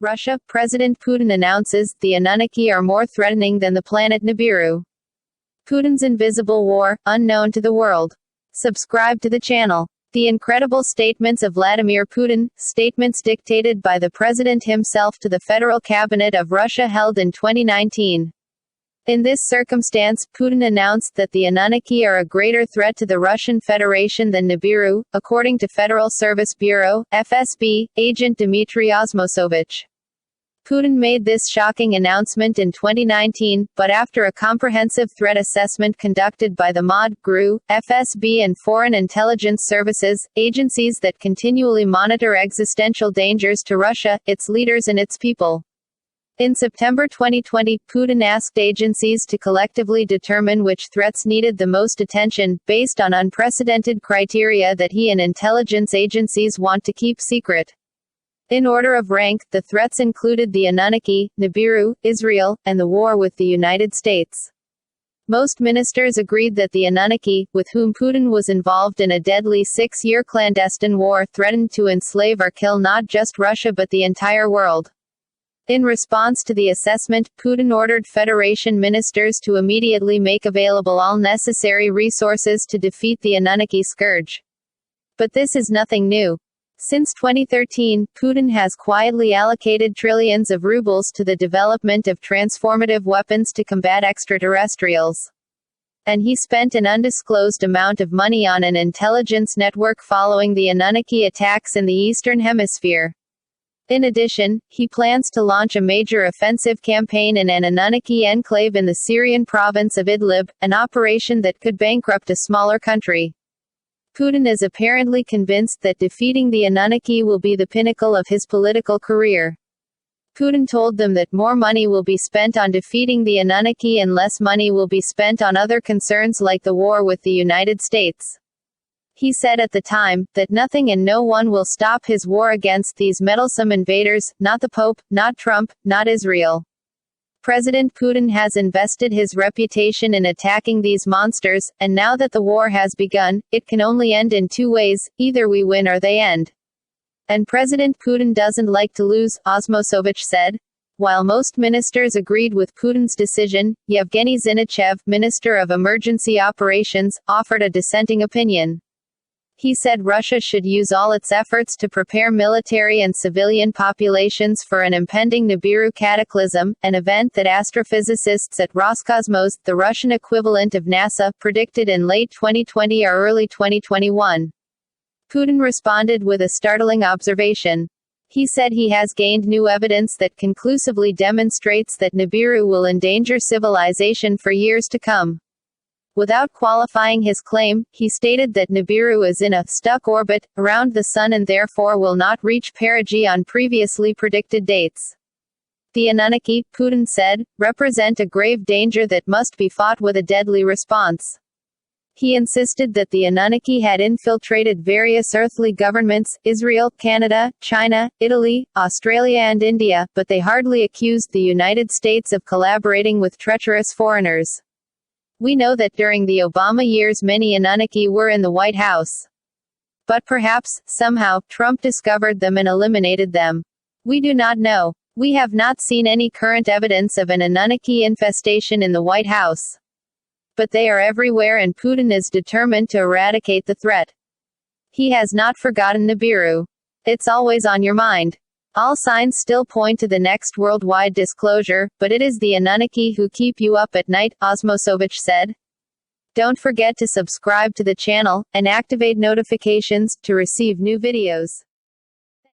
Russia, President Putin announces, the Annunaki are more threatening than the planet Nibiru. Putin's invisible war, unknown to the world. Subscribe to the channel. The incredible statements of Vladimir Putin, statements dictated by the president himself to the Federal Cabinet of Russia held in 2019. In this circumstance, Putin announced that the Annunaki are a greater threat to the Russian Federation than Nibiru, according to Federal Service Bureau, FSB, agent Dmitry Osmosovich. Putin made this shocking announcement in 2019, but after a comprehensive threat assessment conducted by the MOD, GRU, FSB and foreign intelligence services, agencies that continually monitor existential dangers to Russia, its leaders and its people. In September 2020, Putin asked agencies to collectively determine which threats needed the most attention, based on unprecedented criteria that he and intelligence agencies want to keep secret. In order of rank, the threats included the Annunaki, Nibiru, Israel, and the war with the United States. Most ministers agreed that the Annunaki, with whom Putin was involved in a deadly 6-year clandestine war, threatened to enslave or kill not just Russia but the entire world. In response to the assessment, Putin ordered Federation ministers to immediately make available all necessary resources to defeat the Annunaki scourge. But this is nothing new. Since 2013, Putin has quietly allocated trillions of rubles to the development of transformative weapons to combat extraterrestrials. And he spent an undisclosed amount of money on an intelligence network following the Annunaki attacks in the Eastern Hemisphere. In addition, he plans to launch a major offensive campaign in an Annunaki enclave in the Syrian province of Idlib, an operation that could bankrupt a smaller country. Putin is apparently convinced that defeating the Annunaki will be the pinnacle of his political career. Putin told them that more money will be spent on defeating the Annunaki and less money will be spent on other concerns like the war with the United States. He said at the time, that nothing and no one will stop his war against these meddlesome invaders, not the Pope, not Trump, not Israel. President Putin has invested his reputation in attacking these monsters, and now that the war has begun, it can only end in two ways, either we win or they end. And President Putin doesn't like to lose, Osmosovich said. While most ministers agreed with Putin's decision, Yevgeny Zinichev, Minister of Emergency Operations, offered a dissenting opinion. He said Russia should use all its efforts to prepare military and civilian populations for an impending Nibiru cataclysm, an event that astrophysicists at Roscosmos, the Russian equivalent of NASA, predicted in late 2020 or early 2021. Putin responded with a startling observation. He said he has gained new evidence that conclusively demonstrates that Nibiru will endanger civilization for years to come. Without qualifying his claim, he stated that Nibiru is in a stuck orbit around the Sun and therefore will not reach perigee on previously predicted dates. The Annunaki, Putin said, represent a grave danger that must be fought with a deadly response. He insisted that the Annunaki had infiltrated various earthly governments, Israel, Canada, China, Italy, Australia and India, but they hardly accused the United States of collaborating with treacherous foreigners. We know that during the Obama years many Annunaki were in the White House. But perhaps, somehow, Trump discovered them and eliminated them. We do not know. We have not seen any current evidence of an Annunaki infestation in the White House. But they are everywhere and Putin is determined to eradicate the threat. He has not forgotten Nibiru. It's always on your mind. All signs still point to the next worldwide disclosure, but it is the Annunaki who keep you up at night, Osmosovich said. Don't forget to subscribe to the channel, and activate notifications, to receive new videos.